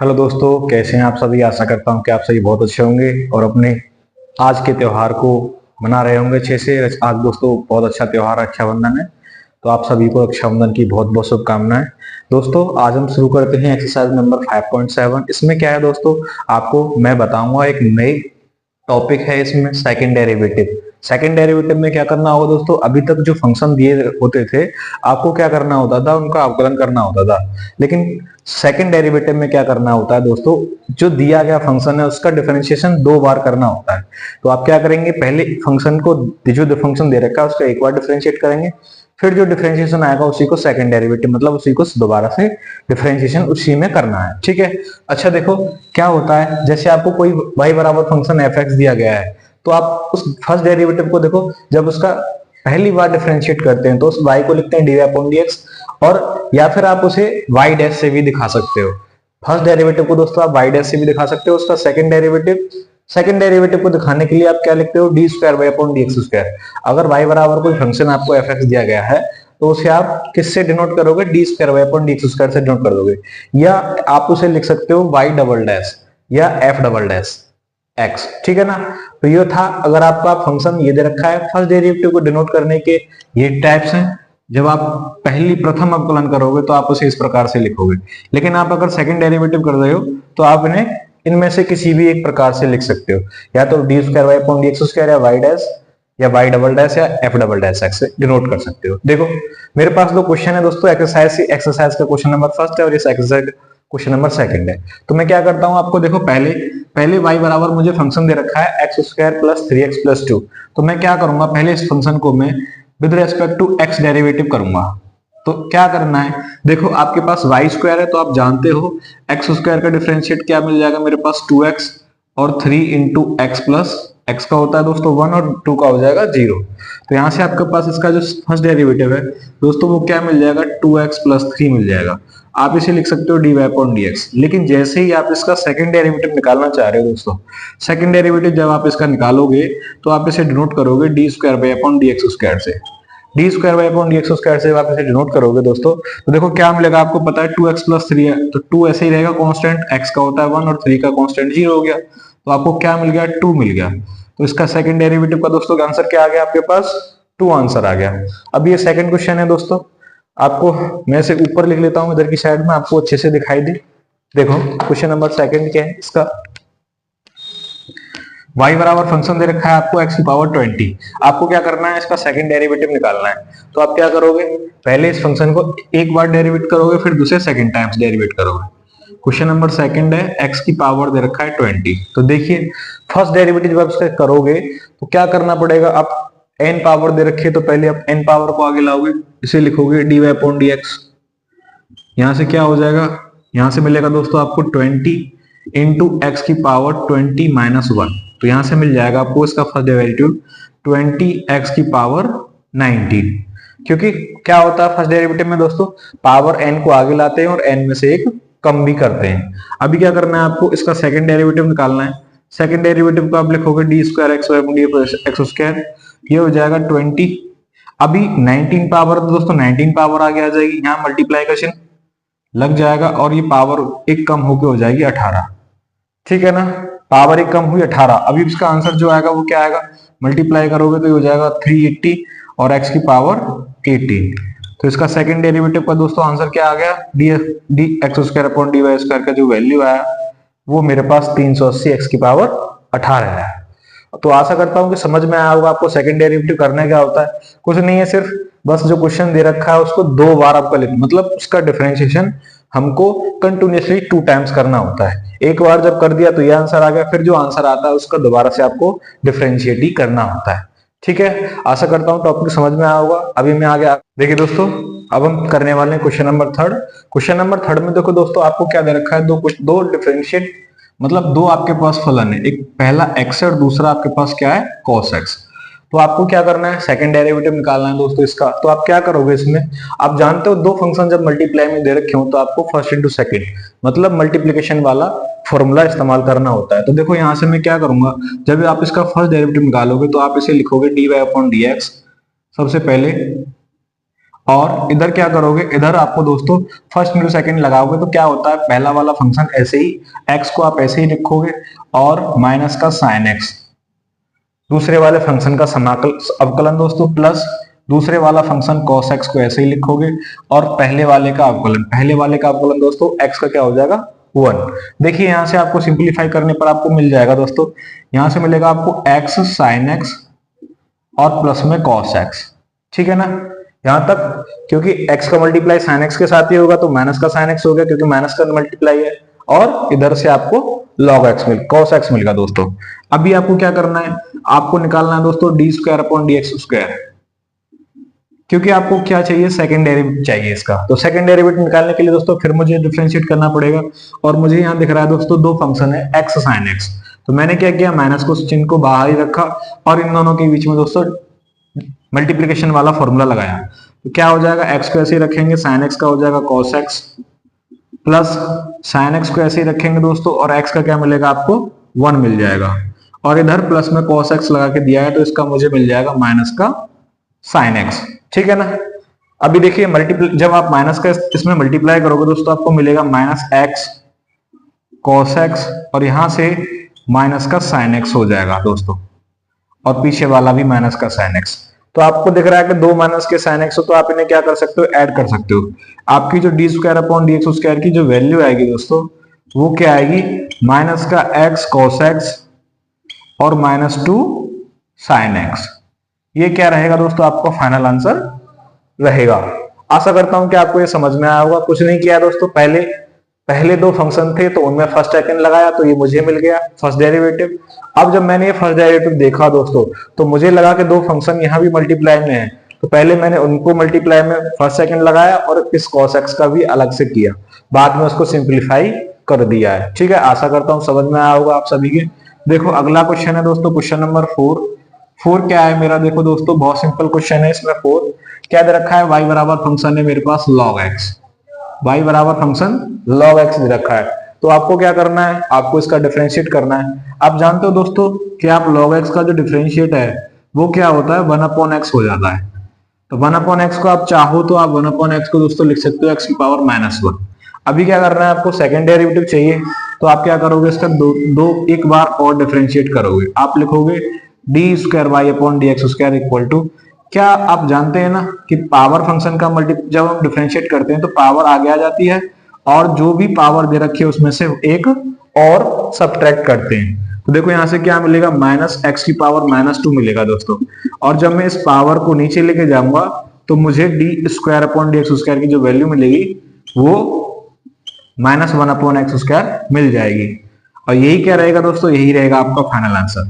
Hello दोस्तों, कैसे हैं आप सभी। आशा करता हूं कि आप सभी बहुत अच्छे होंगे और अपने आज के त्योहार को मना रहे होंगे अच्छे से। आज दोस्तों बहुत अच्छा त्योहार रक्षाबंधन है, तो आप सभी को रक्षाबंधन की बहुत बहुत शुभकामनाएं। दोस्तों आज हम शुरू करते हैं एक्सरसाइज नंबर 5.7। इसमें क्या है दोस्तों, आपको मैं बताऊंगा एक नई टॉपिक है इसमें, सेकंड डेरिवेटिव। सेकंड डेरिवेटिव में क्या करना होगा दोस्तों, अभी तक जो फंक्शन दिए होते थे आपको क्या करना होता था, उनका अवकलन करना होता था। लेकिन सेकंड डेरिवेटिव में क्या करना होता है दोस्तों, जो दिया गया फंक्शन है उसका डिफरेंशिएशन 2 बार करना होता है। तो आप क्या करेंगे, पहले फंक्शन को, जो फंक्शन दे रखा है उसका एक बार डिफरेंशिएट करेंगे, फिर जो डिफरेंशिएशन आएगा उसी को सेकंड डेरिवेटिव, मतलब उसी को दोबारा से डिफरेंशिएशन उसी में करना है। ठीक है। अच्छा देखो क्या होता है, जैसे आपको कोई y बराबर फंक्शन एफ एक्स दिया गया है, तो आप उस फर्स्ट डेरिवेटिव को देखो, जब उसका पहली बार डिफरेंशिएट करते हैं तो उस y को लिखते हैं dy अपॉन dx, और या फिर आप उसे y डैश से भी दिखा सकते हो। फर्स्ट डेरिवेटिव को दोस्तों आप y डैश से भी दिखा सकते हो। उसका सेकंड डेरिवेटिव को दिखाने के लिए आप क्या लिखते हो, d square y upon d x square. अगर y बराबर कोई फंक्शन आपको एफ एक्स दिया गया है तो उसे आप किससे डिनोट करोगे, d square y upon d x square से डिनोट कर दोगे। या आप उसे लिख सकते हो y डबल डैश या एफ डबल डैश एक्स। ठीक है ना। तो ये था, अगर आपका फंक्शन ये दे रखा है, फर्स्ट डेरिवेटिव को डिनोट करने के ये टाइप्स हैं। जब आप प्रथम अवकलन करोगे तो आप उसे इस प्रकार से लिखोगे, लेकिन आप अगर सेकंड डेरिवेटिव कर रहे हो तो आप इन्हें इनमें से किसी भी एक प्रकार से लिख सकते हो, या तो d square y upon d x square, या वाई डैश, या वाई डबल डैश, या एफ डबल डैश एक्स से डिनोट कर सकते हो। देखो मेरे पास दो क्वेश्चन है दोस्तों, एक्सरसाइज का क्वेश्चन नंबर फर्स्ट है और इस एक्सरसाइज क्वेश्चन नंबर सेकंड है। तो मैं क्या करता हूं, आपको देखो पहले y बराबर मुझे फंक्शन दे रखा है x square plus 3x plus 2। तो मैं क्या करूंगा, पहले इस फंक्शन को मैं with respect to x derivative करूंगा। तो क्या करना है, देखो आपके पास y स्क्वायर है तो आप जानते हो x स्क्वायर का डिफरेंशिएट क्या मिल जाएगा मेरे पास 2x, और 3 इंटू एक्स प्लस एक्स का होता है दोस्तों 1 और 2 का हो जाएगा 0। तो यहाँ से आपके पास इसका जो फर्स्ट डेरिवेटिव है दोस्तों वो क्या मिल जाएगा, 2x प्लस 3 मिल जाएगा। आप इसे लिख सकते हो d y upon d x. लेकिन जैसे ही आप इसका सेकंड डेरिवेटिव निकालना चाह रहे हो दोस्तों, सेकंड डेरिवेटिव जब आप इसका निकालोगे तो आप इसे डिनोट करोगे d square by upon d x square से। D square by upon d x square से आप इसे डिनोट करोगे दोस्तों, तो देखो क्या मिलेगा, आपको पता है 2x प्लस 3 है तो 2 ऐसे ही रहेगा कांस्टेंट, x का होता है 1 और 3 का कांस्टेंट 0 हो गया। तो आपको क्या मिल गया, 2 मिल गया। तो इसका सेकंड डेरिवेटिव का दोस्तों आंसर क्या आ गया आपके पास, 2 आंसर आ गया। अब ये सेकंड क्वेश्चन है दोस्तों, आपको मैं इसे ऊपर लिख लेता हूं इधर की साइड में, आपको अच्छे से दिखाई दे। देखो क्वेश्चन नंबर सेकंड क्या है इसका, y बराबर फंक्शन दे रखा है आपको x की पावर 20। आपको क्या करना है, इसका सेकंड डेरिवेटिव निकालना है। तो आप क्या करोगे, पहले इस फंक्शन को एक बार डेरिवेट करोगे, फिर दूसरे सेकंड टाइम्स डेरिवेट करोगे। क्वेश्चन नंबर सेकंड है, x की पावर दे रखा है 20। तो देखिए फर्स्ट डेरिवेटिव जब इसका करोगे तो क्या करना पड़ेगा, आप n पावर दे रखी है तो पहले आप n पावर को आगे लाओगे, इसे लिखोगे d y upon d x. यहां से क्या हो जाएगा, यहां से मिलेगा दोस्तों आपको 20 इंटू एक्स की पावर 20 माइनस 1। तो यहां से मिल जाएगा आपको इसका फर्स्ट डेरिवेटिव 20x की पावर 19। क्योंकि क्या होता है फर्स्ट डेरिवेटिव में दोस्तों, पावर n को आगे लाते हैं और n में से एक कम भी करते हैं। अभी क्या करना है आपको, इसका सेकंड डेरिवेटिव निकालना है। सेकंड डेरिवेटिव को आप लिखोगे d square x y d x square, ये हो जाएगा 20। अभी 19 पावर दोस्तों 19 पावर आगे आ जाएगी, यहाँ मल्टीप्लाई का चिन्ह लग जाएगा और ये पावर एक कम होके हो जाएगी 18। ठीक है ना, पावर एक कम हुई 18। अभी इसका आंसर जो आएगा वो क्या आएगा, मल्टीप्लाई करोगे तो ये हो जाएगा 380 और x की पावर 18। तो इसका सेकंड डेरिवेटिव का दोस्तों आंसर क्या आ गया, d x square upon d y square का जो वैल्यू आया वो मेरे पास 380 x की पावर 18 है। तो आशा करता हूं कि समझ में आया होगा आपको सेकंड डेरिवेटिव करना क्या होता है। कुछ नहीं है, सिर्फ बस जो क्वेश्चन दे रखा है उसको 2 बार आपका लिख, मतलब उसका डिफरेंशिएशन हमको कंटिन्यूअसली 2 टाइम्स करना होता है। एक बार जब कर दिया तो ये आंसर आ गया, फिर जो आंसर आता है उसका दोबारा से आपको डिफरेंशिएट ही करना होता है। ठीक है, आशा करता हूं टॉपिक समझ में आया होगा। अभी मैं आगे देखिए दोस्तों, अब हम करने वाले हैं question number third. Question number third में देखो दोस्तों, आपको क्या दे रखा है, दो डिफरेंशिएट, मतलब दो आपके पास फलन है, एक पहला x है और दूसरा आपके पास क्या है, cos x। तो आपको क्या करना है, सेकंड डेरिवेटिव निकालना है दोस्तों इसका। तो आप क्या करोगे, इसमें आप जानते हो दो फंक्शन जब मल्टीप्लाई में दे रखे हो तो आपको फर्स्ट इंटू सेकंड, मतलब मल्टीप्लिकेशन वाला फॉर्मूला इस्तेमाल करना होता है। तो देखो यहाँ से मैं क्या करूंगा, जब आप इसका फर्स्ट डेरिवेटिव निकालोगे तो आप इसे लिखोगे d y upon d x सबसे पहले, और इधर क्या करोगे, इधर आपको दोस्तों फर्स्ट इंटू सेकंड लगाओगे तो क्या होता है, पहला वाला फंक्शन ऐसे ही x को आप ऐसे ही लिखोगे और माइनस का साइन x, दूसरे वाले फंक्शन का समाकल अवकलन दोस्तों, प्लस दूसरे वाला फंक्शन cos x को ऐसे ही लिखोगे और पहले वाले का अवकलन, पहले वाले का अवकलन दोस्तों x का क्या हो जाएगा 1। देखिए यहां से आपको सिंपलीफाई करने पर आपको मिल जाएगा दोस्तों, यहां से मिलेगा आपको x sin x और प्लस में cos x, ठीक है ना यहां तक, क्योंकि x का मल्टीप्लाई sin x के साथ ही होगा तो माइनस का sin x हो गया क्योंकि माइनस का मल्टीप्लाई है, और इधर से आपको log x cos x मिलेगा दोस्तों। अभी आपको क्या करना है, आपको निकालना है दोस्तों D square upon d x square, क्योंकि आपको क्या चाहिए, सेकंड डेरिवेटिव चाहिए इसका। तो सेकंड डेरिवेटिव निकालने के लिए दोस्तों फिर मुझे डिफरेंशिएट करना पड़ेगा, और मुझे यहाँ दिख रहा है दोस्तों दो फंक्शन है x sin x, तो मैंने क्या किया, माइनस को चिन्ह को बाहर ही रखा और इन दोनों के बीच में दोस्तों मल्टीप्लीकेशन वाला फॉर्मूला लगाया। तो क्या हो जाएगा, x को ऐसे ही रखेंगे, sin x का हो जाएगा cos x, plus sin x को ऐसे ही रखेंगे दोस्तों और x का क्या मिलेगा आपको 1 मिल जाएगा, और इधर प्लस में cos x लगा के दिया है तो इसका मुझे मिल जाएगा माइनस का sin x, ठीक है ना। अभी देखिए मल्टीप्लाई, जब आप माइनस का इसमें मल्टीप्लाई करोगे दोस्तों आपको मिलेगा माइनस x cos x और यहां से माइनस का sin x हो जाएगा दोस्तों, और पीछे वाला भी माइनस का sin x। तो आपको दिख रहा है कि दो माइनस के sin x हो, तो आप इन्हें क्या कर सकते हो, ऐड कर सकते हो। आपकी जो D square upon d x square की जो वैल्यू आएगी दोस्तों वो क्या आएगी, माइनस का x cos x और माइनस 2 sin x, ये क्या रहेगा दोस्तों आपका फाइनल आंसर रहेगा। आशा करता हूं कि आपको ये समझ में आया होगा। कुछ नहीं किया दोस्तों, पहले दो फंक्शन थे तो उनमें फर्स्ट सेकंड लगाया तो ये मुझे मिल गया फर्स्ट डेरिवेटिव। अब जब मैंने ये फर्स्ट डेरिवेटिव देखा दोस्तों तो मुझे लगा कि दो फंक्शन यहाँ भी मल्टीप्लाई में है, तो पहले मैंने उनको मल्टीप्लाई में फर्स्ट सेकंड लगाया और इस cos x का भी अलग से किया, बाद में उसको सिंप्लीफाई कर दिया है, ठीक है। आशा करता हूँ समझ में आया होगा आप सभी के। देखो अगला क्वेश्चन है दोस्तों, क्वेश्चन नंबर 4 क्या है मेरा, देखो दोस्तों बहुत सिंपल क्वेश्चन है। इसमें 4 क्या दे रखा है, y बराबर फंक्शन है मेरे पास log x, y बराबर फंक्शन log x दे रखा है। तो आपको क्या करना है, आपको इसका डिफरेंशिएट करना है। आप जानते हो दोस्तों कि आप log x का जो डिफरेंशिएट है वो क्या होता है, 1/x हो जाता है। तो 1/x को आप चाहो तो आप 1/x को दोस्तों लिख सकते हो x की पावर -1। अभी क्या करना है, आपको सेकंड डेरिवेटिव चाहिए, तो आप क्या करोगे, इसका एक बार और डिफरेंशिएट करोगे। आप लिखोगे d square y upon d x square equal to, क्या आप जानते हैं ना कि पावर फंक्शन का जब हम डिफरेंशिएट करते हैं तो पावर आगे आ जाती है और जो भी पावर दे रखी है उसमें से एक और सब्ट्रैक्ट करते हैं। तो देखो यहां से क्या मिलेगा, माइनस एक्स की पावर -2 मिलेगा दोस्तों, और जब मैं इस पावर को नीचे लेके जाऊंगा तो मुझे D square upon d x square की जो वैल्यू मिलेगी वो -1/x² मिल जाएगी। और यही क्या रहेगा दोस्तों, यही रहेगा आपका फाइनल आंसर।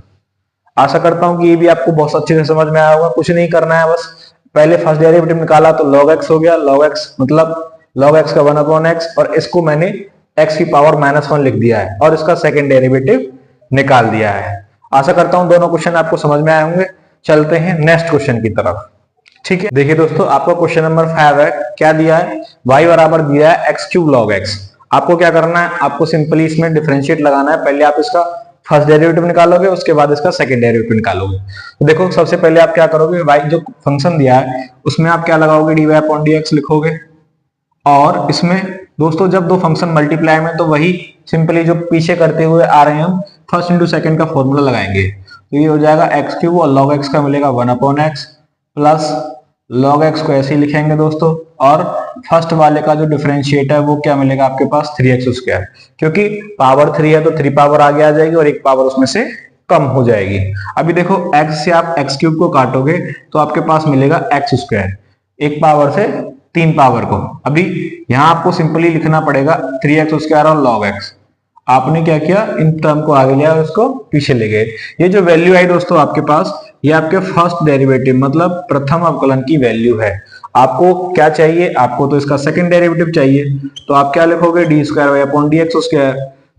आशा करता हूं कि ये भी आपको बहुत अच्छे से समझ में आया होगा। कुछ नहीं करना है, बस पहले फर्स्ट डेरिवेटिव निकाला तो log x हो गया, log x मतलब log x का 1/x, और इसको मैंने x की पावर -1 लिख दिया है और इसका सेकंड डेरिवेटिव निकाल दिया है। आशा करता हूं दोनों क्वेश्चन आपको समझ में आए होंगे। चलते हैं नेक्स्ट क्वेश्चन की तरफ, ठीक है। देखिए दोस्तों आपका क्वेश्चन नंबर 5 है, क्या दिया है, y बराबर दिया है x³ log x। आपको क्या करना है, आपको सिंपली इसमें डिफरेंशिएट लगाना है। पहले आप इसका फर्स्ट डेरिवेटिव निकालोगे, उसके बाद इसका सेकंड डेरिवेटिव निकालोगे। तो देखो सबसे पहले आप क्या करोगे, y जो फंक्शन दिया है उसमें आप क्या लगाओगे, dy अपॉन dx लिखोगे, और इसमें दोस्तों जब दो फंक्शन मल्टीप्लाई में तो वही सिंपली जो पीछे करते हुए आ रहे हैं हम फर्स्ट इंटू सेकंड का फॉर्मूला लगाएंगे। तो ये हो जाएगा x³ और log x का मिलेगा 1/x प्लस log x को ऐसे ही लिखेंगे दोस्तों, और फर्स्ट वाले का जो डिफरेंशिएट है वो क्या मिलेगा आपके पास 3x², क्योंकि पावर 3 है तो 3 पावर आगे आ जाएगी और एक पावर उसमें से कम हो जाएगी। अभी देखो x से आप x³ को काटोगे तो आपके पास मिलेगा x², एक पावर से 3 पावर को। अभी यहां आपको सिंपली लिखना पड़ेगा 3x² और log x। आपने क्या किया, इन टर्म को आगे लिया और इसको पीछे ले गए। ये जो वैल्यू आई दोस्तों आपके पास, ये आपके फर्स्ट डेरिवेटिव मतलब प्रथम अवकलन की वैल्यू है। आपको क्या चाहिए, आपको तो इसका सेकंड डेरिवेटिव चाहिए, तो आप क्या लिखोगे, d square y upon d x square.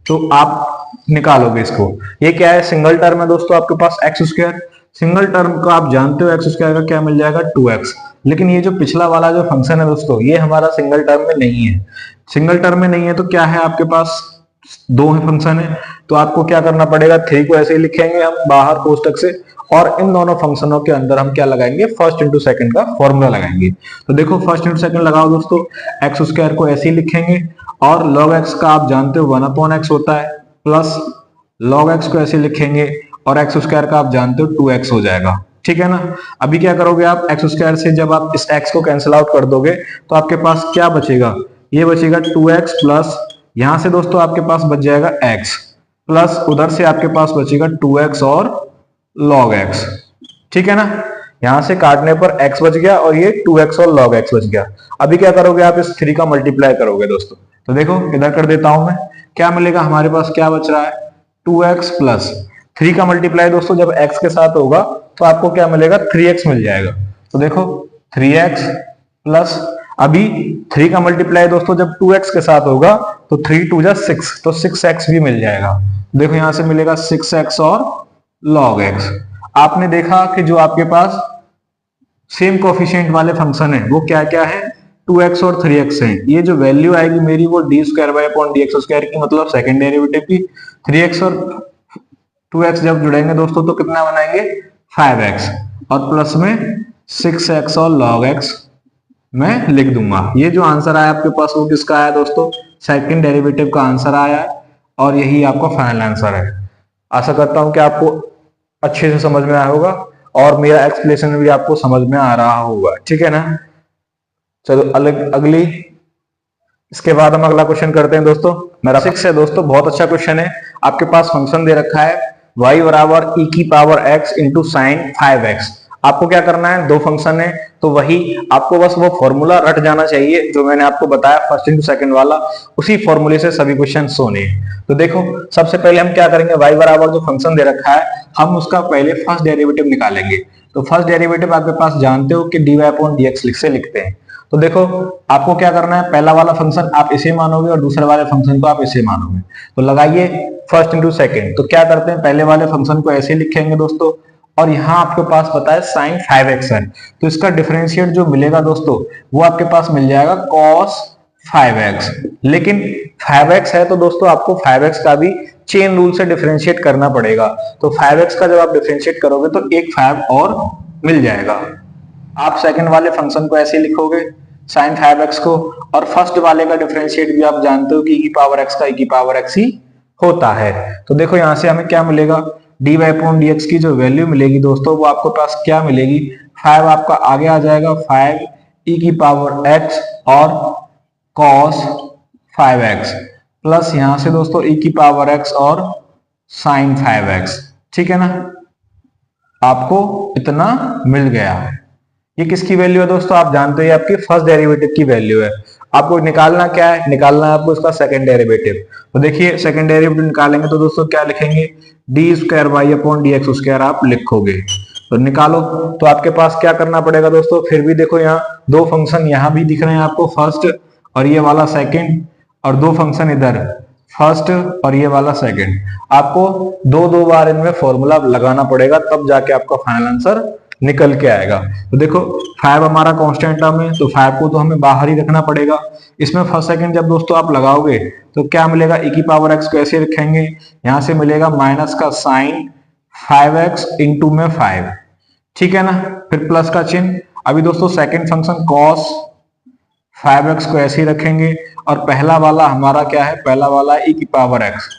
तो आप निकालोगे इसको, ये क्या है, सिंगल टर्म है दोस्तों आपके पास x²। सिंगल टर्म का आप जानते हो x² का क्या मिल जाएगा 2x, लेकिन ये जो पिछला वाला जो फंक्शन है दोस्तों ये हमारा सिंगल टर्म में नहीं है। सिंगल टर्म में नहीं है तो क्या है आपके पास दो है फंक्शन है, तो आपको क्या करना पड़ेगा, 3 को ऐसे ही लिखेंगे हम बाहर कोष्टक से, और इन दोनों फंक्शनों के अंदर हम क्या लगाएंगे, फर्स्ट इंटू सेकंड का फॉर्मूला लगाएंगे। तो देखो फर्स्ट इंटू सेकंड लगाओ दोस्तों, एक्स स्क्वायर को ऐसे ही लिखेंगे, और लॉग एक्स का आप जानते हो 1/x होता है, प्लस लॉग एक्स को ऐसे लिखेंगे, और एक्स स्क्वायर का आप जानते हो 2x हो जाएगा। ठीक है ना। अभी क्या करोगे आप, एक्स स्क्वायर से जब आप इस x को कैंसिल आउट कर दोगे तो आपके पास क्या बचेगा, ये बचेगा 2x प्लस यहां से दोस्तों आपके पास बच जाएगा x, प्लस उधर से आपके पास बचेगा 2x और log x। ठीक है ना। यहां से काटने पर x बच गया और ये 2x और log x बच गया। अभी क्या करोगे आप, इस 3 का मल्टीप्लाई करोगे दोस्तों, तो देखो इधर कर देता हूं मैं, क्या मिलेगा हमारे पास, क्या बच रहा है 2x प्लस 3 का मल्टीप्लाई दोस्तों जब x के साथ होगा तो आपको क्या मिलेगा, 3x मिल जाएगा। तो देखो 3x प्लस अभी 3 का मल्टीप्लाई दोस्तों जब 2x के साथ होगा तो 3 2 जा 6, तो 6x भी मिल जाएगा। देखो यहां से मिलेगा 6x और log x। आपने देखा कि जो आपके पास सेम कोफिशिएंट वाले फंक्शन है वो क्या क्या है, 2x और 3x है। ये जो वैल्यू आएगी मेरी वो D square by upon d x square की, मतलब सेकंड डेरिवेटिव की। 3x और 2x जब जुड़ेंगे दोस्तों तो कितना बनाएंगे, 5x, और प्लस में 6x और log x मैं लिख दूंगा। ये जो आंसर आया आपके पास वो किसका आया दोस्तों, सेकंड डेरिवेटिव का आंसर आया है, और यही आपका फाइनल आंसर है। आशा करता हूं कि आपको अच्छे से समझ में आया होगा और मेरा एक्सप्लेनेशन भी आपको समझ में आ रहा होगा। ठीक है ना। चलो अगली, इसके बाद हम अगला क्वेश्चन करते हैं दोस्तों। मेरा 6 है दोस्तों, बहुत अच्छा क्वेश्चन है। आपके पास फंक्शन दे रखा है y बराबर e की power x into sine 5x। आपको क्या करना है, दो फंक्शन है तो वही आपको बस वो फॉर्मूला रट जाना चाहिए जो मैंने आपको बताया फर्स्ट इंटू सेकंड वाला, उसी फॉर्मूले से सभी क्वेश्चन सोने हैं। तो देखो सबसे पहले हम क्या करेंगे, y बराबर जो फंक्शन दे रखा है हम उसका पहले फर्स्ट डेरिवेटिव निकालेंगे। तो फर्स्ट डेरिवेटिव आपके पास जानते हो कि dy अपॉन dx से लिखते हैं। तो देखो आपको क्या करना है, पहला वाला फंक्शन आप इसे मानोगे और दूसरे वाले फंक्शन को आप इसे मानोगे। तो लगाइए फर्स्ट इंटू सेकंड। तो क्या करते हैं, पहले वाले फंक्शन को ऐसे लिखेंगे दोस्तों, और यहाँ आपके पास पता है साइन 5x है, तो इसका डिफरेंशिएट जो मिलेगा दोस्तों वो आपके पास मिल जाएगा cos 5x। लेकिन 5x है तो दोस्तों आपको 5x का भी चेन रूल से डिफरेंशिएट करना पड़ेगा। तो 5x का जब आप डिफरेंशिएट करोगे तो एक 5 और मिल जाएगा। आप सेकंड वाले फंक्शन को ऐसे लिखोगे sin 5x को, और फर्स्ट वाले का डिफरेंशिएट भी आप जानते हो कि e की पावर x का e की पावर x ही होता है। तो देखो यहां से हमें क्या मिलेगा, dy अपॉन dx की जो वैल्यू मिलेगी दोस्तों वो आपके पास क्या मिलेगी, 5 आपका आगे आ जाएगा, 5 e की पावर x और cos 5x, प्लस यहां से दोस्तों e की पावर x और sin 5x। ठीक है ना, आपको इतना मिल गया है। ये किसकी वैल्यू है दोस्तों, आप जानते हो आपकी फर्स्ट डेरिवेटिव की वैल्यू है। आपको निकालना क्या है, निकालना है आपको इसका सेकंड डेरिवेटिव। तो देखिए सेकंड डेरिवेटिव निकालेंगे तो दोस्तों क्या लिखेंगे, d square y upon d x square आप लिखोगे। तो निकालो, तो आपके पास क्या करना पड़ेगा दोस्तों, फिर भी देखो यहाँ दो फंक्शन यहाँ भी दिख रहे हैं आपको, फर्स्ट और ये वाला सेकेंड, और दो फंक्शन इधर फर्स्ट और ये वाला सेकेंड। आपको दो बार इनमें फॉर्मूला लगाना पड़ेगा तब जाके आपका फाइनल आंसर निकल के आएगा। तो देखो 5 हमारा कांस्टेंट टर्म है तो 5 को तो हमें बाहर ही रखना पड़ेगा। इसमें फर्स्ट सेकंड जब दोस्तों आप लगाओगे तो क्या मिलेगा, e की पावर x को ऐसे रखेंगे, यहां से मिलेगा माइनस का साइन 5x इंटू में 5। ठीक है ना, फिर प्लस का चिन्ह। अभी दोस्तों सेकंड फंक्शन cos 5x को ऐसे ही रखेंगे, और पहला वाला हमारा क्या है, पहला वाला e की पावर x,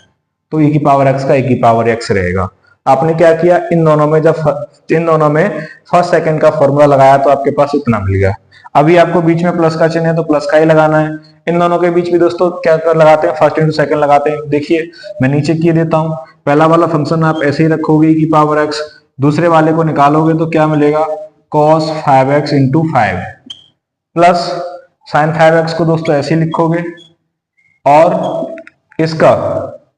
तो e की पावर x का e की पावर x रहेगा। आपने क्या किया, इन दोनों में फर्स्ट सेकंड का फॉर्मूला लगाया तो आपके पास इतना मिल गया। अभी आपको बीच में प्लस का चिन्ह है तो प्लस का ही लगाना है। इन दोनों के बीच भी दोस्तों क्या कर लगाते हैं, फर्स्ट इंटू सेकंड लगाते हैं। देखिए मैं नीचे किए देता हूं, पहला वाला फंक्शन आप ऐसे ही रखोगे e की पावर x, दूसरे वाले को निकालोगे तो क्या मिलेगा, cos 5x into 5, plus sin 5x को दोस्तों ऐसे ही लिखोगे, और इसका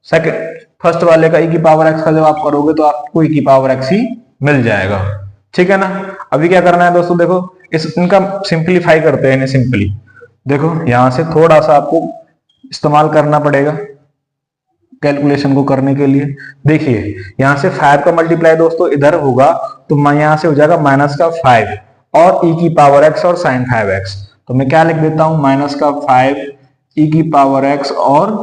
सेकंड फर्स्ट वाले का e की पावर x का जब आप करोगे तो आपको e की पावर x ही मिल जाएगा। ठीक है ना। अभी क्या करना है दोस्तों, देखो इनका सिंपलीफाई करते हैं इन्हें सिंपली। देखो यहां से थोड़ा सा आपको इस्तेमाल करना पड़ेगा कैलकुलेशन को करने के लिए। देखिए यहां से 5 का मल्टीप्लाई दोस्तों इधर होगा तो यहां से हो जाएगा माइनस का 5 और e की पावर x और sin 5x। तो मैं क्या लिख देता हूं, माइनस का 5 e की पावर x और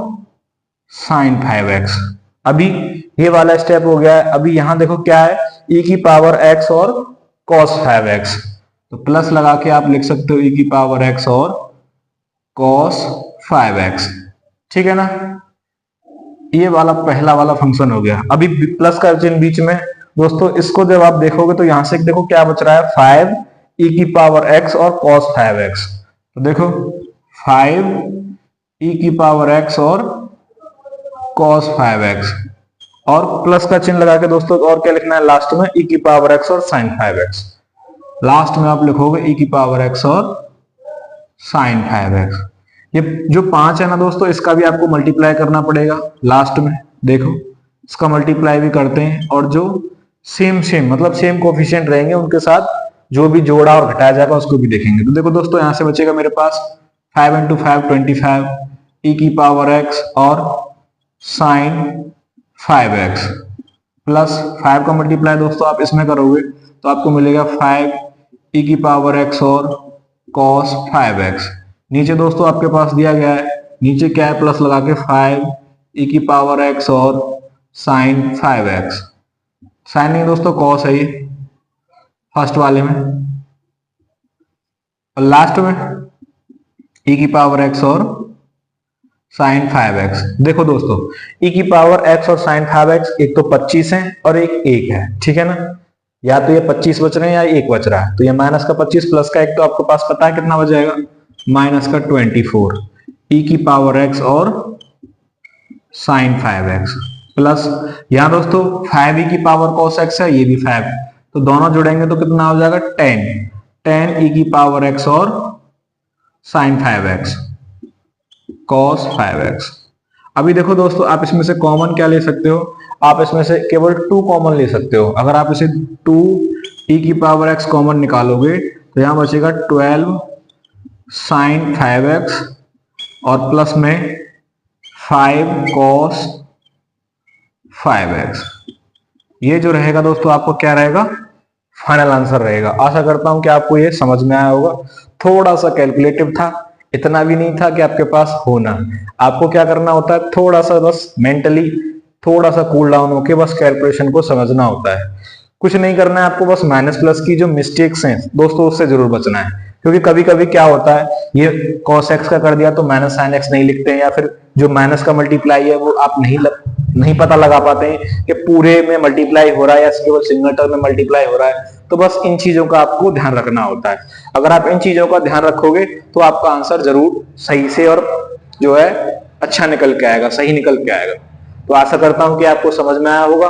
साइन 5x। अभी ये वाला स्टेप हो गया है। अभी यहां देखो क्या है, e की पावर x और cos 5x, तो प्लस लगा के आप लिख सकते हो e की पावर x और cos 5x, ठीक है ना। ये वाला पहला वाला फंक्शन हो गया। अभी प्लस का चिन्ह बीच में दोस्तों, इसको जब आप देखोगे तो यहां से देखो क्या बच रहा है, 5 e की पावर x और cos 5x। तो देखो 5 e की पावर x और cos 5x, और प्लस का चिन्ह लगा के दोस्तों और क्या लिखना है लास्ट में, e की पावर x और sin 5x। लास्ट में आप लिखोगे e की पावर x और sin 5x। ये जो 5 है ना दोस्तों, इसका भी आपको मल्टीप्लाई करना पड़ेगा लास्ट में। देखो इसका मल्टीप्लाई भी करते हैं, और जो सेम मतलब सेम कोफिशिएंट रहेंगे उनके साथ जो भी जोड़ा और घटाया जाएगा उसको भी देखेंगे। तो देखो दोस्तों यहां से बचेगा मेरे पास 5 × 5 25, e की पावर x और sin 5x, प्लस 5 का मल्टीप्लाई दोस्तों आप इसमें करोगे तो आपको मिलेगा 5 e की पावर x और cos 5x। नीचे दोस्तों आपके पास दिया गया है, नीचे क्या है, प्लस लगा के 5 e की पावर x और sin 5x। साइन नहीं दोस्तों, cos है ये फर्स्ट वाले में, और लास्ट में e की पावर x और sin 5x। देखो दोस्तों e की पावर x और sin 5x एक तो 25 है और एक 1 है, ठीक है ना। या तो ये 25 बच रहे हैं या 1 बच रहा है, तो ये माइनस का 25 प्लस का 1 तो आपको पास पता है कितना बच जाएगा, माइनस का 24 e की पावर x और sin 5x, प्लस यहां दोस्तों 5 e की पावर cos x है, ये भी 5, तो दोनों जुड़ेंगे तो कितना हो जाएगा 10 e की पावर x और sin 5x cos 5x। अभी देखो दोस्तों आप इसमें से कॉमन क्या ले सकते हो, आप इसमें से केवल 2 कॉमन ले सकते हो। अगर आप इसे 2 e की पावर x कॉमन निकालोगे तो यहां बचेगा 12 sin 5x और प्लस में 5 cos 5x। ये जो रहेगा दोस्तों आपको क्या रहेगा, फाइनल आंसर रहेगा। आशा करता हूं कि आपको ये समझ में आया होगा। थोड़ा सा कैलकुलेटिव था, इतना भी नहीं था कि आपके पास होना। आपको क्या करना होता है, थोड़ा सा बस मेंटली थोड़ा सा कूल डाउन होके बस कैलकुलेशन को समझना होता है। कुछ नहीं करना है आपको, बस माइनस प्लस की जो मिस्टेक्स हैं दोस्तों उससे जरूर बचना है। क्योंकि कभी कभी क्या होता है, ये cos x का कर दिया तो माइनस sin x नहीं लिखते हैं, या फिर जो माइनस का मल्टीप्लाई है वो आप नहीं पता लगा पाते हैं कि पूरे में मल्टीप्लाई हो रहा है या केवल सिंगल टर्म में मल्टीप्लाई हो रहा है। तो बस इन चीजों का आपको ध्यान रखना होता है। अगर आप इन चीजों का ध्यान रखोगे तो आपका आंसर जरूर सही से और जो है अच्छा निकल के आएगा, सही निकल के आएगा। तो आशा करता हूं कि आपको समझ में आया होगा।